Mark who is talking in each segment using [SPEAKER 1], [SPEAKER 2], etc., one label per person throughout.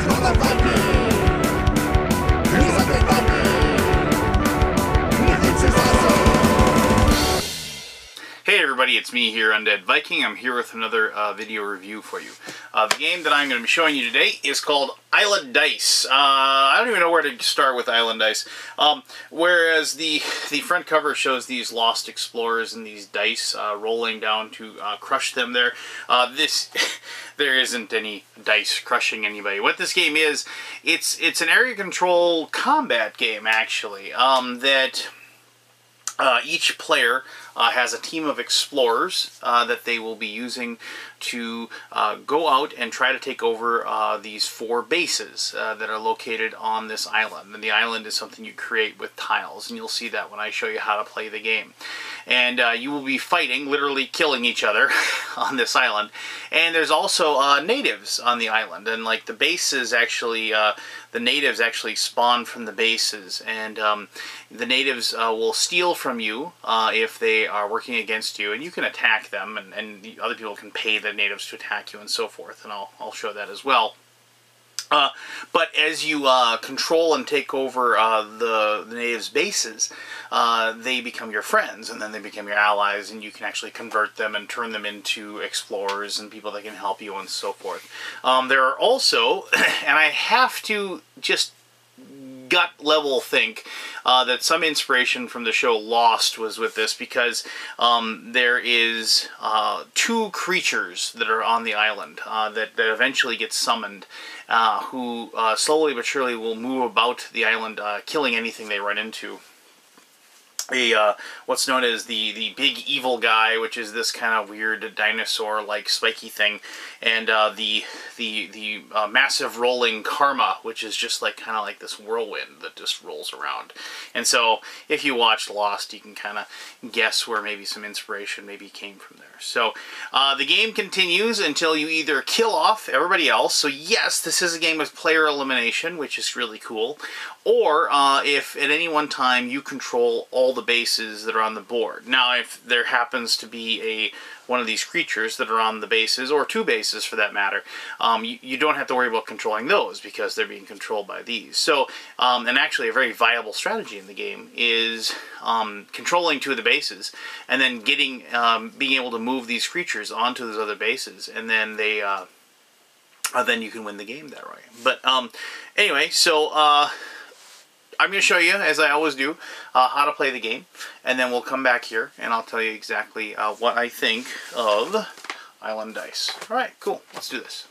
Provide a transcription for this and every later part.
[SPEAKER 1] Undead Viking. Hey everybody, it's me here, Undead Viking. I'm here with another video review for you. The game that I'm going to be showing you today is called Island Dice. I don't even know where to start with Island Dice. Whereas the front cover shows these lost explorers and these dice rolling down to crush them there. There isn't any dice crushing anybody. What this game is, it's an area control combat game, actually, that each player has a team of explorers that they will be using to go out and try to take over these 4 bases that are located on this island. And the island is something you create with tiles, and you'll see that when I show you how to play the game. And you will be fighting, literally killing each other on this island. And there's also natives on the island, and like the bases actually, the natives actually spawn from the bases, and the natives will steal from you if they are working against you, and you can attack them, and the other people can pay the natives to attack you and so forth, and I'll show that as well. But as you control and take over the natives' bases, they become your friends, and then they become your allies, and you can actually convert them and turn them into explorers and people that can help you and so forth. There are also, and I have to just gut level think that some inspiration from the show Lost was with this, because there is 2 creatures that are on the island that eventually get summoned, who slowly but surely will move about the island, killing anything they run into. What's known as the big evil guy, which is this kind of weird dinosaur-like spiky thing, and the massive rolling karma, which is just like kind of like this whirlwind that just rolls around. And so, if you watched Lost, you can kind of guess where maybe some inspiration maybe came from there. So, the game continues until you either kill off everybody else. So yes, this is a game with player elimination, which is really cool. Or if at any one time you control all the bases that are on the board. Now, if there happens to be one of these creatures that are on the bases, or 2 bases for that matter, you don't have to worry about controlling those because they're being controlled by these. So, and actually a very viable strategy in the game is controlling 2 of the bases, and then being able to move these creatures onto those other bases, and then then you can win the game that way. But anyway, so I'm going to show you, as I always do, how to play the game, and then we'll come back here and I'll tell you exactly what I think of Island Dice. Alright, cool. Let's do this.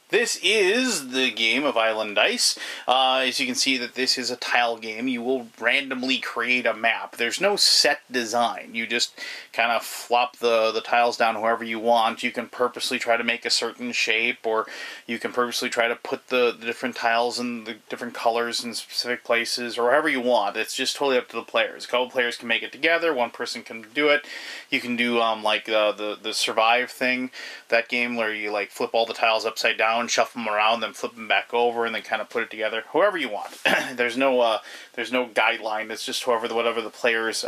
[SPEAKER 1] This is the game of Island Dice. As you can see, that this is a tile game. You will randomly create a map. There's no set design. You just kind of flop the tiles down however you want. You can purposely try to make a certain shape, or you can purposely try to put the different tiles in the different colors in specific places, or wherever you want. It's just totally up to the players. A couple players can make it together. One person can do it. You can do like the Survive thing, that game where you like flip all the tiles upside down, shuffle them around, then flip them back over, and then kind of put it together. However you want. There's no guideline. It's just whatever the players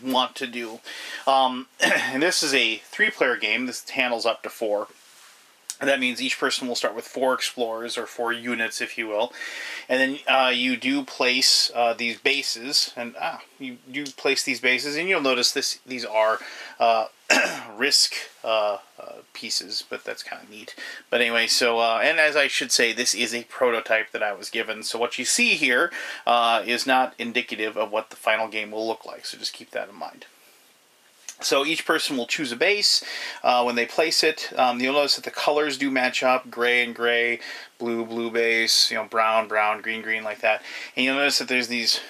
[SPEAKER 1] want to do. And this is a 3-player game. This handles up to 4. And that means each person will start with 4 explorers, or 4 units, if you will. And then you do place these bases, and you do place these bases, and you'll notice these are risk pieces, but that's kind of neat. But anyway, so, and as I should say, this is a prototype that I was given, so what you see here is not indicative of what the final game will look like, so just keep that in mind. So each person will choose a base. When they place it, you'll notice that the colors do match up: gray and gray, blue, blue base, brown, brown, green, green, like that. And you'll notice that there's these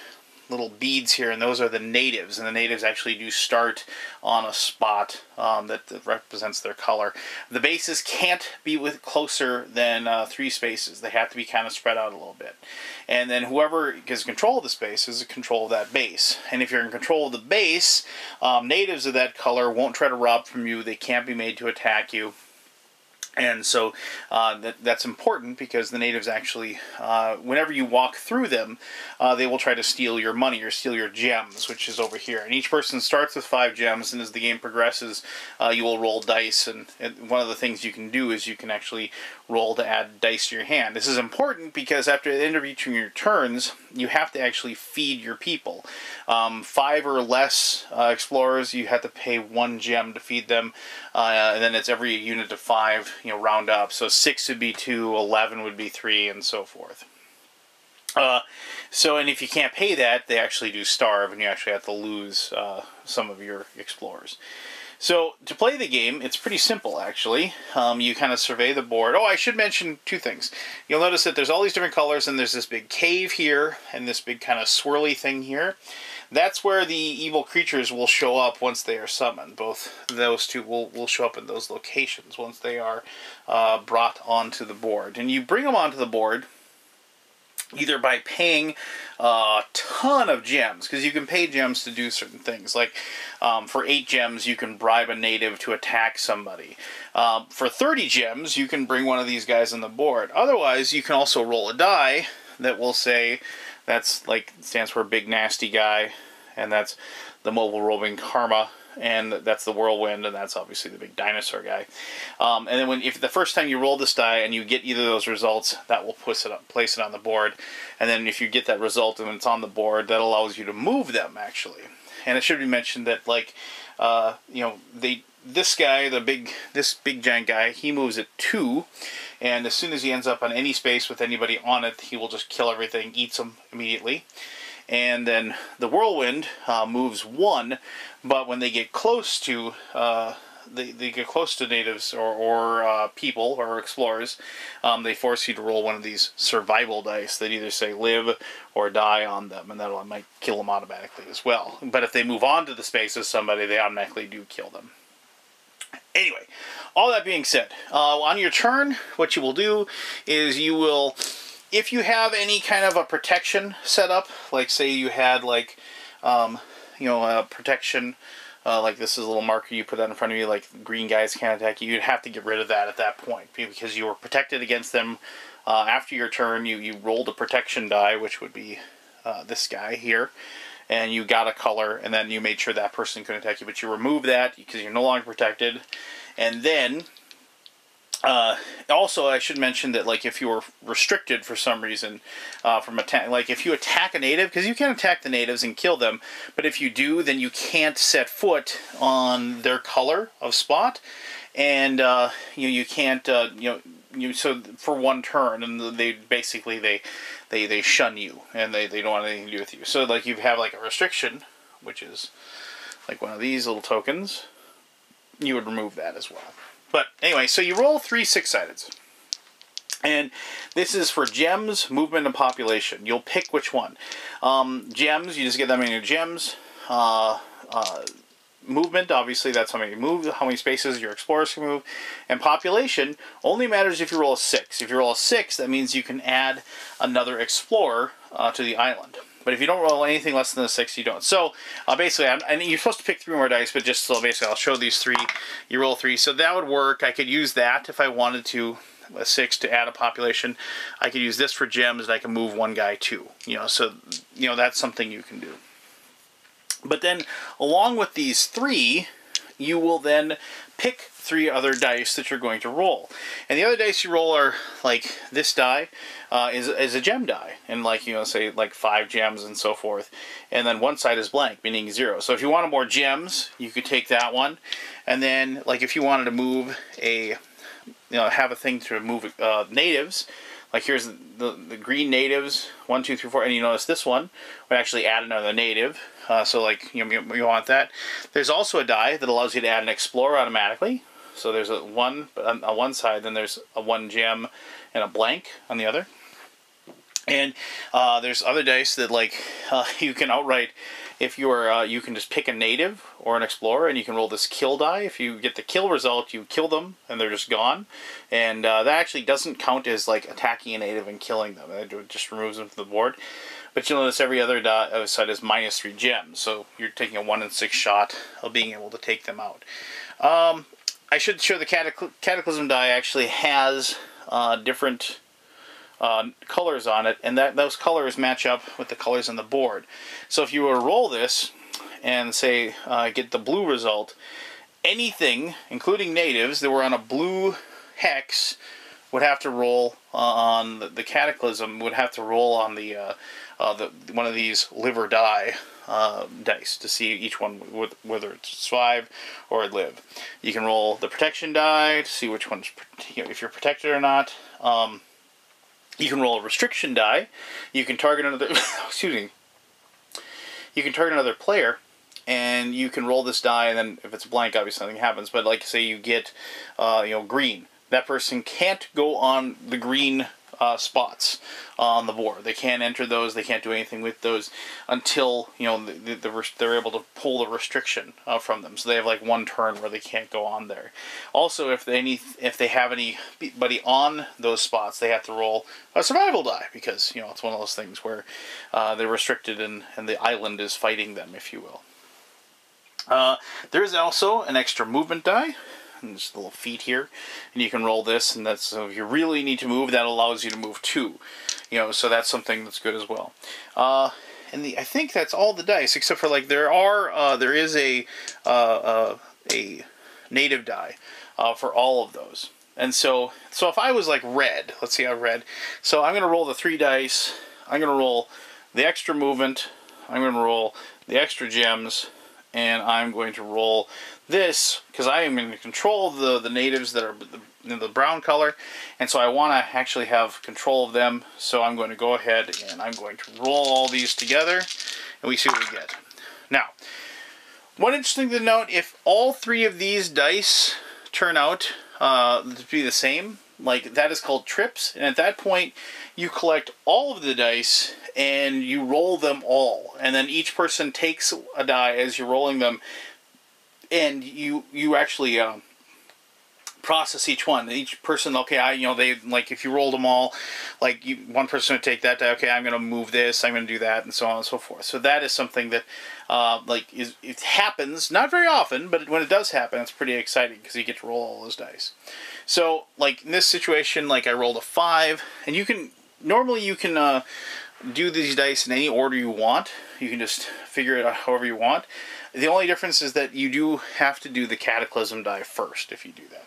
[SPEAKER 1] little beads here, and those are the natives, and the natives actually do start on a spot that represents their color. The bases can't be closer than 3 spaces. They have to be kind of spread out a little bit. And then whoever gets control of the space is in control of that base. And if you're in control of the base, natives of that color won't try to rob from you. They can't be made to attack you. And so that's important because the natives actually, whenever you walk through them, they will try to steal your money or steal your gems, which is over here. And each person starts with 5 gems, and as the game progresses, you will roll dice. And one of the things you can do is you can actually roll to add dice to your hand. This is important because after the end of each of your turns, you have to actually feed your people. 5 or less explorers, you have to pay 1 gem to feed them, and then it's every unit of 5, you know, round up. So 6 would be 2, 11 would be 3, and so forth. And if you can't pay that, they actually do starve, and you actually have to lose some of your explorers. So to play the game, it's pretty simple, actually. You kind of survey the board. Oh, I should mention 2 things. You'll notice that there's all these different colors, and there's this big cave here, and this big kind of swirly thing here. That's where the evil creatures will show up once they are summoned. Both those 2 will show up in those locations once they are brought onto the board. And you bring them onto the board either by paying a ton of gems, because you can pay gems to do certain things. Like, for 8 gems, you can bribe a native to attack somebody. For 30 gems, you can bring one of these guys on the board. Otherwise, you can also roll a die that will say, that's like, stands for big nasty guy, and that's the mobile roving karma, and that's the whirlwind, and that's obviously the big dinosaur guy. And then if the first time you roll this die and you get either of those results, that will place it on the board. And then if you get that result and it's on the board, that allows you to move them, actually. And it should be mentioned that, like, you know, this guy, this big giant guy, he moves at 2, and as soon as he ends up on any space with anybody on it, he will just kill everything, eats them immediately. And then the whirlwind moves 1, but when they get close to they get close to natives or people or explorers, they force you to roll one of these survival dice that either say live or die on them, and that might kill them automatically as well. But if they move on to the space of somebody, they automatically do kill them. Anyway, all that being said, on your turn, what you will do is you will, if you have any kind of a protection set up, like say you had like, you know, a protection, like this is a little marker you put that in front of you, like green guys can't attack you, you'd have to get rid of that at that point, because you were protected against them. After your turn, you rolled a protection die, which would be this guy here, and you got a color, and then you made sure that person couldn't attack you, but you remove that because you're no longer protected. And then also, I should mention that, like, if you were restricted for some reason from attack, like if you attack a native, because you can attack the natives and kill them, but if you do, then you can't set foot on their color of spot, and you can't so for 1 turn, and they basically they shun you, and they don't want anything to do with you. So like you have like a restriction, which is like one of these little tokens. You would remove that as well. But anyway, so you roll 3 6-sideds. And this is for gems, movement, and population. You'll pick which one. Gems, you just get that many gems. Movement, obviously, that's how many you move, how many spaces your explorers can move. And population only matters if you roll a 6. If you roll a 6, that means you can add another explorer to the island. But if you don't roll anything less than a 6, you don't. So basically, and you're supposed to pick 3 more dice, but just so basically, I'll show these 3. You roll 3, so that would work. I could use that if I wanted to, a 6 to add a population. I could use this for gems, and I can move 1 guy too. So that's something you can do. But then, along with these 3, you will then pick 3 other dice that you're going to roll. And the other dice you roll are, like, this die is a gem die. And, like, say, like 5 gems and so forth. And then one side is blank, meaning 0. So if you wanted more gems, you could take that one. And then, like, if you wanted to move have a thing to move natives, like here's the green natives, 1, 2, 3, 4, and you notice this one would actually add another native. So like you want that. There's also a die that allows you to add an explorer automatically. So there's a 1 on one side, then there's a 1 gem and a blank on the other. And there's other dice that like you can outright, if you're you can just pick a native or an explorer, and you can roll this kill die. If you get the kill result, you kill them and they're just gone. And that actually doesn't count as like attacking a native and killing them. It just removes them from the board. But you'll notice every other side is -3 gems, so you're taking a 1 in 6 shot of being able to take them out. I should show the Cataclysm die actually has different colors on it, and those colors match up with the colors on the board. So if you were to roll this and say get the blue result, anything, including natives, that were on a blue hex would have to roll on the Cataclysm, would have to roll on the one of these liver die dice to see each one whether it's survive or live. You can roll the protection die to see which one's, if you're protected or not. You can roll a restriction die. You can target another excuse me. You can target another player, and you can roll this die, and then if it's blank, obviously nothing happens. But like, say you get green, that person can't go on the green spots on the board. They can't enter those. They can't do anything with those until they're able to pull the restriction from them. So they have like one turn where they can't go on there. Also, if they have anybody on those spots, they have to roll a survival die, because it's one of those things where they're restricted and the island is fighting them, if you will. There is also an extra movement die. And just a little feet here, and you can roll this, and that's, so if you really need to move, that allows you to move 2. So that's something that's good as well. And I think that's all the dice, except for like there is a native die for all of those. And so if I was like red, let's see how red. So I'm gonna roll the 3 dice. I'm gonna roll the extra movement. I'm gonna roll the extra gems. And I'm going to roll this, because I am in control of the natives that are the brown color, and so I want to actually have control of them. So I'm going to go ahead and I'm going to roll all these together, and we see what we get. Now, one interesting thing to note, if all 3 of these dice turn out to be the same, like, that is called trips, and at that point you collect all of the dice and you roll them all, and then each person takes a die as you're rolling them, and you actually process each one. Each person, okay, they, like, if you rolled them all, like, one person would take that die, okay, I'm going to move this, I'm going to do that, and so on and so forth. So that is something that, it happens, not very often, but when it does happen, it's pretty exciting, because you get to roll all those dice. So, like, in this situation, like, I rolled a 5, and normally you can do these dice in any order you want. You can just figure it out however you want. The only difference is that you do have to do the Cataclysm die first if you do that.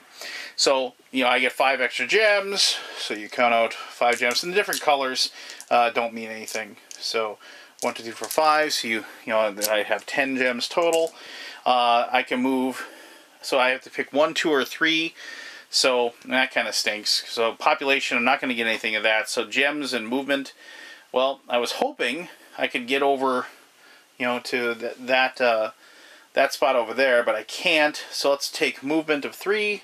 [SPEAKER 1] So, I get 5 extra gems, so you count out 5 gems, and the different colors don't mean anything. So, 1, 2, 3, 4, 5, so I have 10 gems total. I can move, so I have to pick 1, 2, or 3, so that kind of stinks. So, population, I'm not going to get anything of that. So, gems and movement, well, I was hoping I could get over, to that spot over there, but I can't. So let's take movement of 3. You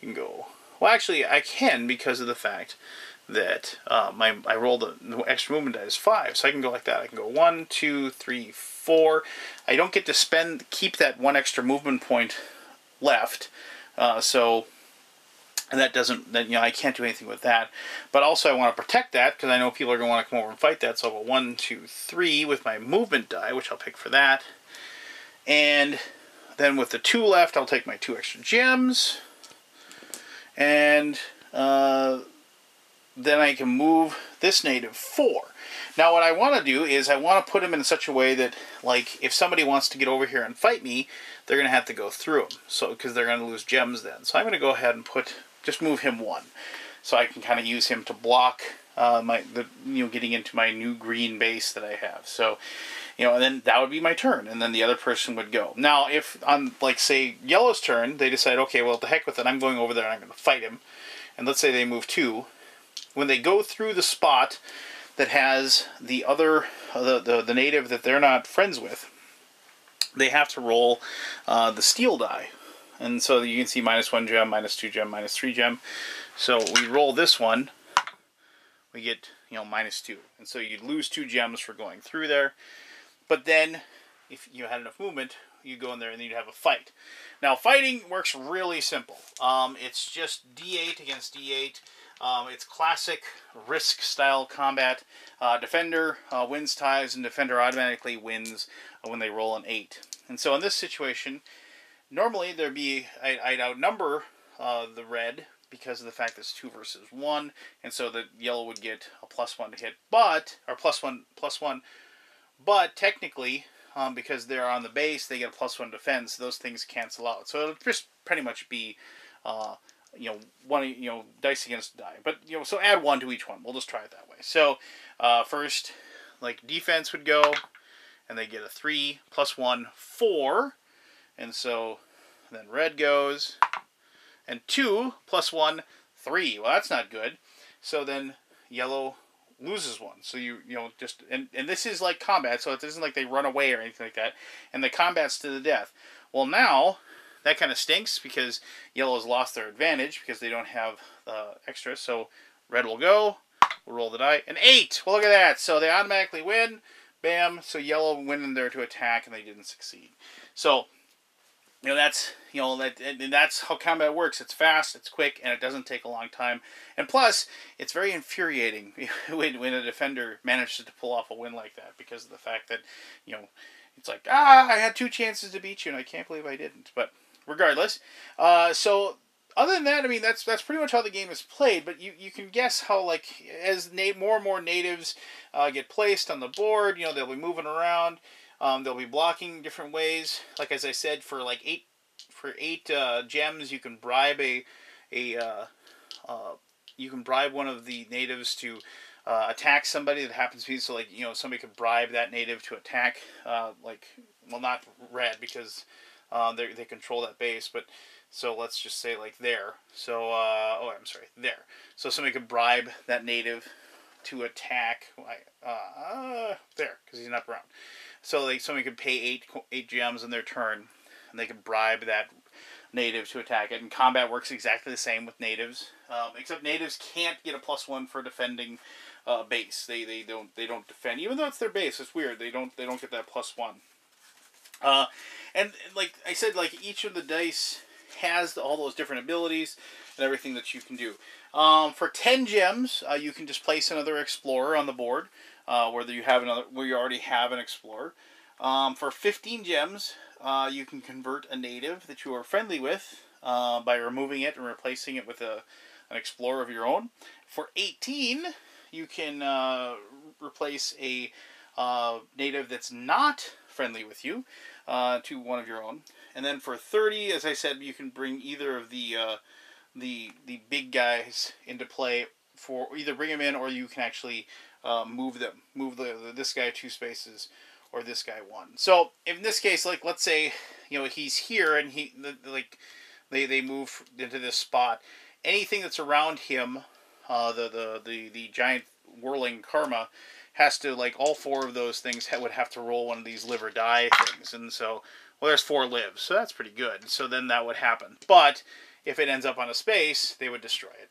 [SPEAKER 1] can go. Well, actually, I can, because of the fact that I rolled the extra movement die is 5, so I can go like that. I can go 1, 2, 3, 4. I don't get to keep that 1 extra movement point left. And that doesn't, I can't do anything with that. But also I want to protect that, because I know people are going to want to come over and fight that. So I'll go 1, 2, 3 with my movement die, which I'll pick for that. And then with the 2 left, I'll take my 2 extra gems. And then I can move this native 4. Now what I want to do is I want to put him in such a way that, like, if somebody wants to get over here and fight me, they're going to have to go through him. So, because they're going to lose gems then. So I'm going to go ahead and just move him 1, so I can kind of use him to block getting into my new green base that I have. So, and then that would be my turn, and then the other person would go. Now, if on, like, say, yellow's turn, they decide, okay, well, the heck with it, I'm going over there and I'm going to fight him, and let's say they move 2, when they go through the spot that has the other, the native that they're not friends with, they have to roll the steel die. And so you can see -1 gem, -2 gem, -3 gem. So we roll this one, we get, -2. And so you'd lose 2 gems for going through there. But then, if you had enough movement, you go in there and then you'd have a fight. Now, fighting works really simple. It's just D8 against D8. It's classic Risk-style combat. Defender wins ties, and Defender automatically wins when they roll an 8. And so in this situation, normally there'd be, I'd outnumber the red because of the fact that it's 2 versus 1, and so the yellow would get a +1 to hit, or +1, but technically, because they're on the base, they get a +1 defense. Those things cancel out, so it'll just pretty much be, dice against die. But so add 1 to each one. We'll just try it that way. So first, like defense would go, and they get a 3 +1, 4, and so then red goes, and 2 +1, 3. Well, that's not good. So then yellow loses 1. So and this is like combat, so it isn't like they run away or anything like that. And the combat's to the death. Well, now that kind of stinks because yellow has lost their advantage because they don't have extra. So red will go. We'll roll the die. An 8. Well, look at that. So they automatically win. Bam. So yellow went in there to attack and they didn't succeed. So that's that's how combat works. It's fast, it's quick, and it doesn't take a long time. And plus, it's very infuriating when a defender manages to pull off a win like that, because of the fact that it's like, I had 2 chances to beat you and I can't believe I didn't. But regardless, so other than that, I mean that's pretty much how the game is played. But you can guess how, like, as more and more natives get placed on the board, they'll be moving around. They'll be blocking different ways. Like, as I said, for 8 gems, you can bribe one of the natives to attack somebody that happens to be. So, like, somebody could bribe that native to attack. Not red because they control that base, but so let's just say like there. So there. So somebody could bribe that native to attack there because he's not brown. So somebody could pay 8 gems in their turn, and they could bribe that native to attack it. And combat works exactly the same with natives, except natives can't get a +1 for defending base. They don't defend, even though it's their base. It's weird. They don't get that +1. And like I said, like each of the dice has all those different abilities and everything that you can do. For 10 gems, you can just place another explorer on the board. Where you already have an explorer. For 15 gems, you can convert a native that you are friendly with by removing it and replacing it with an explorer of your own. For 18, you can replace a native that's not friendly with you to one of your own. And then for 30, as I said, you can bring either of the big guys into play. For either bring them in, or you can actually move them. Move this guy 2 spaces, or this guy 1. So in this case, like let's say he's here and they move into this spot. Anything that's around him, the giant whirling karma has to, like, all 4 of those things would have to roll one of these live or die things. And so, well, there's 4 lives, so that's pretty good. So then that would happen. But if it ends up on a space, they would destroy it.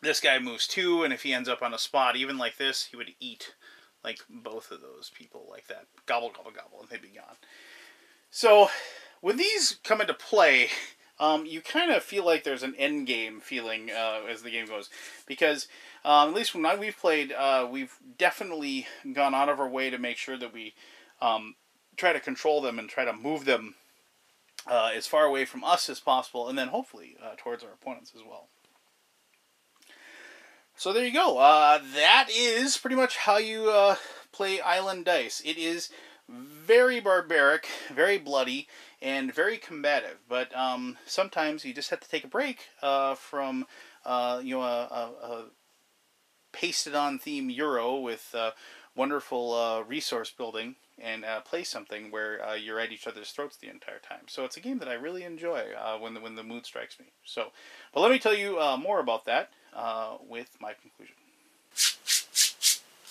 [SPEAKER 1] This guy moves 2, and if he ends up on a spot, even like this, he would eat, like, both of those people like that. Gobble, gobble, gobble, and they'd be gone. So, when these come into play, you kind of feel like there's an end game feeling as the game goes. Because, at least when we've played, we've definitely gone out of our way to make sure that we try to control them and try to move them as far away from us as possible, and then hopefully towards our opponents as well. So there you go. That is pretty much how you play Island Dice. It is very barbaric, very bloody, and very combative. But sometimes you just have to take a break from a pasted-on theme Euro with wonderful resource building and play something where you're at each other's throats the entire time. So it's a game that I really enjoy when the mood strikes me. So, but let me tell you more about that with my conclusion.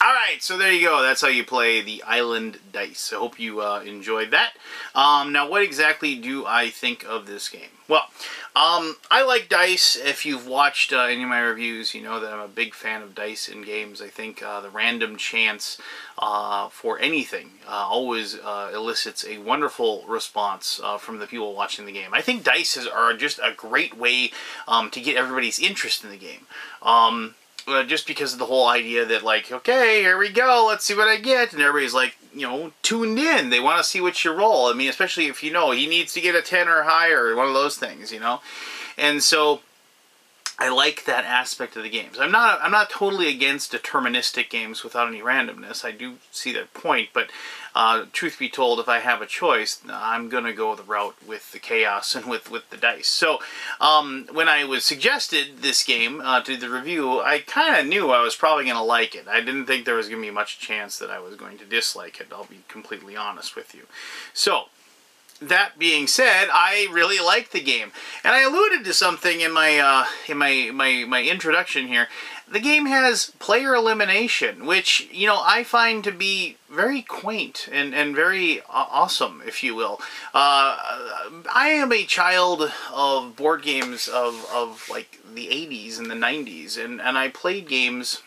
[SPEAKER 1] Alright, so there you go. That's how you play the Island Dice. I hope you enjoyed that. Now, what exactly do I think of this game? Well, I like dice. If you've watched any of my reviews, you know that I'm a big fan of dice in games. I think the random chance for anything always elicits a wonderful response from the people watching the game. I think dice are just a great way to get everybody's interest in the game. just because of the whole idea that, like, okay, here we go, let's see what I get, and everybody's like, you know, tuned in. They want to see what you roll. I mean, especially if you know he needs to get a 10 or higher, one of those things, you know. And so I like that aspect of the games. I'm not totally against deterministic games without any randomness. I do see that point, but truth be told, if I have a choice, I'm going to go the route with the chaos and with the dice. So when I was suggested this game to do the review, I kind of knew I was probably going to like it. I didn't think there was going to be much chance that I was going to dislike it. I'll be completely honest with you. So that being said, I really like the game, and I alluded to something in my my introduction here. The game has player elimination, which, you know, I find to be very quaint and very awesome, if you will. I am a child of board games of like the 80s and the 90s, and I played games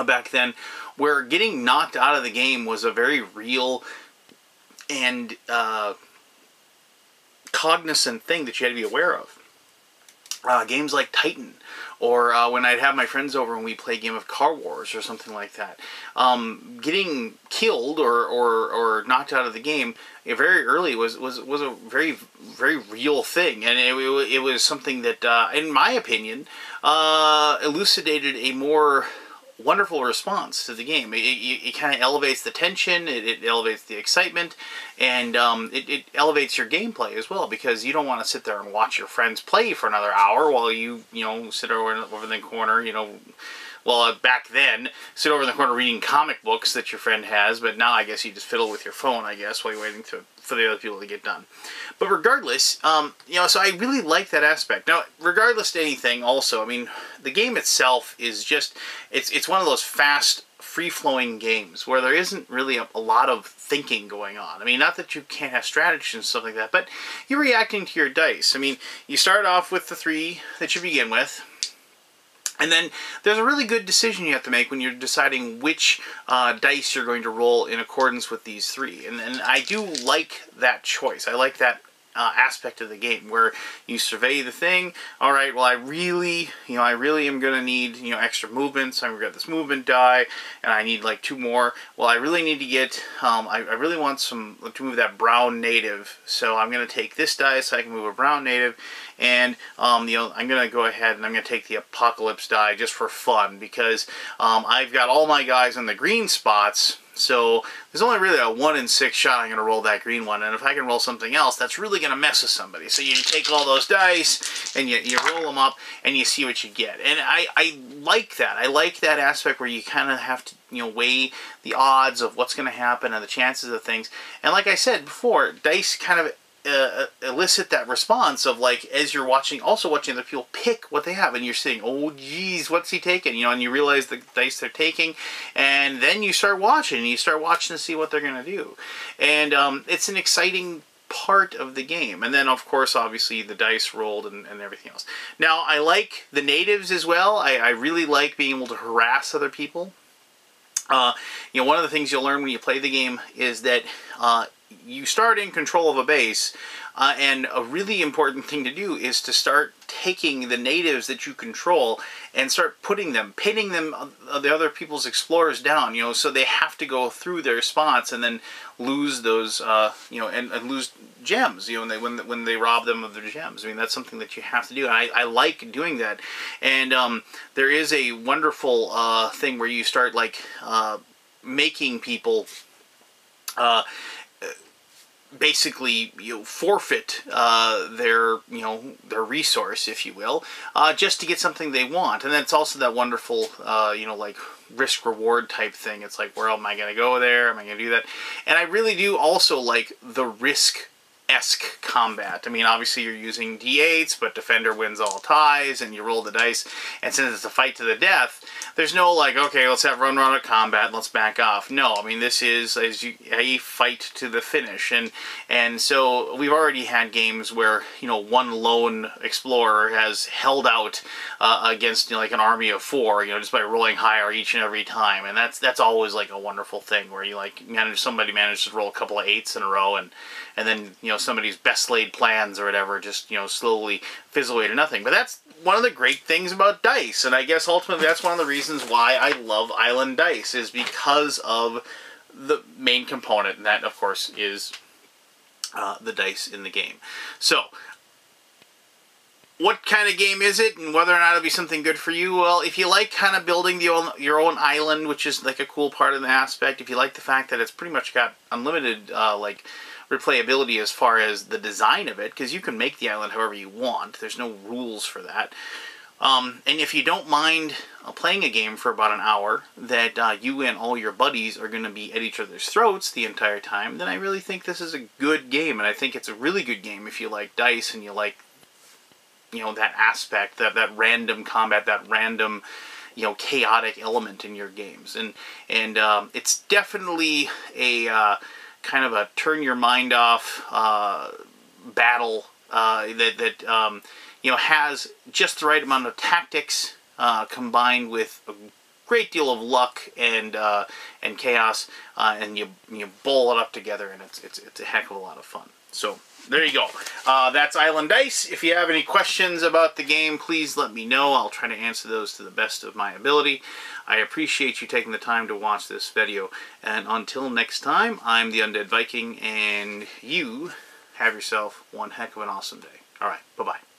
[SPEAKER 1] back then where getting knocked out of the game was a very real and cognizant thing that you had to be aware of. Games like Titan, or when I'd have my friends over and we play a game of Car Wars or something like that. Getting killed or knocked out of the game very early was a very real thing, and it was something that, in my opinion, elucidated a more wonderful response to the game. It kind of elevates the tension, it elevates the excitement, and it elevates your gameplay as well, because you don't want to sit there and watch your friends play for another hour while you know, sit over in the corner, you know. Well, back then, sit over in the corner reading comic books that your friend has, but now I guess you just fiddle with your phone, I guess, while you're waiting for the other people to get done. But regardless, you know, so I really like that aspect. Now, regardless to anything, also, I mean, the game itself is just, it's one of those fast, free-flowing games where there isn't really a lot of thinking going on. I mean, not that you can't have strategies and stuff like that, but you're reacting to your dice. I mean, you start off with the 3 that you begin with, and then there's a really good decision you have to make when you're deciding which dice you're going to roll in accordance with these 3. And I do like that choice. I like that aspect of the game where you survey the thing. All right, well, I really am going to need, you know, extra movement, so I've got this movement die, and I need like 2 more. Well, I really need to get, I really want to move that brown native, so I'm going to take this die so I can move a brown native, and you know, I'm going to go ahead and I'm going to take the apocalypse die just for fun, because I've got all my guys in the green spots. So there's only really a 1 in 6 shot I'm going to roll that green one, and if I can roll something else, that's really going to mess with somebody. So you take all those dice, and you roll them up, and you see what you get. And I like that. I like that aspect where you kind of have to, you know, weigh the odds of what's going to happen and the chances of things. And like I said before, dice kind of elicit that response of, like, as you're also watching other people pick what they have, and you're saying, oh geez, what's he taking, you know, and you realize the dice they're taking, and then you start watching to see what they're going to do, and it's an exciting part of the game. And then, of course, obviously the dice rolled and everything else. Now, I like the natives as well. I really like being able to harass other people. You know, one of the things you'll learn when you play the game is that you start in control of a base, and a really important thing to do is to start taking the natives that you control and start pinning them the other people's explorers down, you know, so they have to go through their spots and then lose those, you know, and lose gems, you know, when they rob them of their gems. I mean, that's something that you have to do, and I like doing that. And there is a wonderful thing where you start, like, making people basically, you know, forfeit their resource, if you will, just to get something they want. And then it's also that wonderful, you know, like, risk-reward type thing. It's like, where am I going to go there? Am I going to do that? And I really do also like the risk-esque combat. I mean, obviously you're using D8s, but defender wins all ties, and you roll the dice. And since it's a fight to the death, there's no, like, okay, let's have run out of combat and let's back off. No, I mean, this is a fight to the finish. And so we've already had games where, you know, one lone explorer has held out against, you know, like an army of 4, you know, just by rolling higher each and every time. And that's always, like, a wonderful thing where you, like, somebody manages to roll a couple of 8s in a row, and then, you know, somebody's best laid plans or whatever just, slowly fizzle away to nothing. But that's one of the great things about dice, and I guess ultimately that's one of the reasons why I love Island Dice, is because of the main component, and that, of course, is the dice in the game. So, what kind of game is it, and whether or not it'll be something good for you? Well, if you like kind of building your own island, which is like a cool part of the aspect, if you like the fact that it's pretty much got unlimited like replayability as far as the design of it, because you can make the island however you want. There's no rules for that. And if you don't mind playing a game for about an hour that you and all your buddies are going to be at each other's throats the entire time, then I really think this is a good game, and I think it's a really good game if you like dice and you like that aspect, that random combat, that random, chaotic element in your games. And it's definitely a kind of a turn your mind off battle that has just the right amount of tactics combined with a great deal of luck and chaos, and you bowl it up together, and it's a heck of a lot of fun. So there you go. That's Island Dice. If you have any questions about the game, please let me know. I'll try to answer those to the best of my ability. I appreciate you taking the time to watch this video. And until next time, I'm the Undead Viking, and you have yourself one heck of an awesome day. Alright, bye-bye.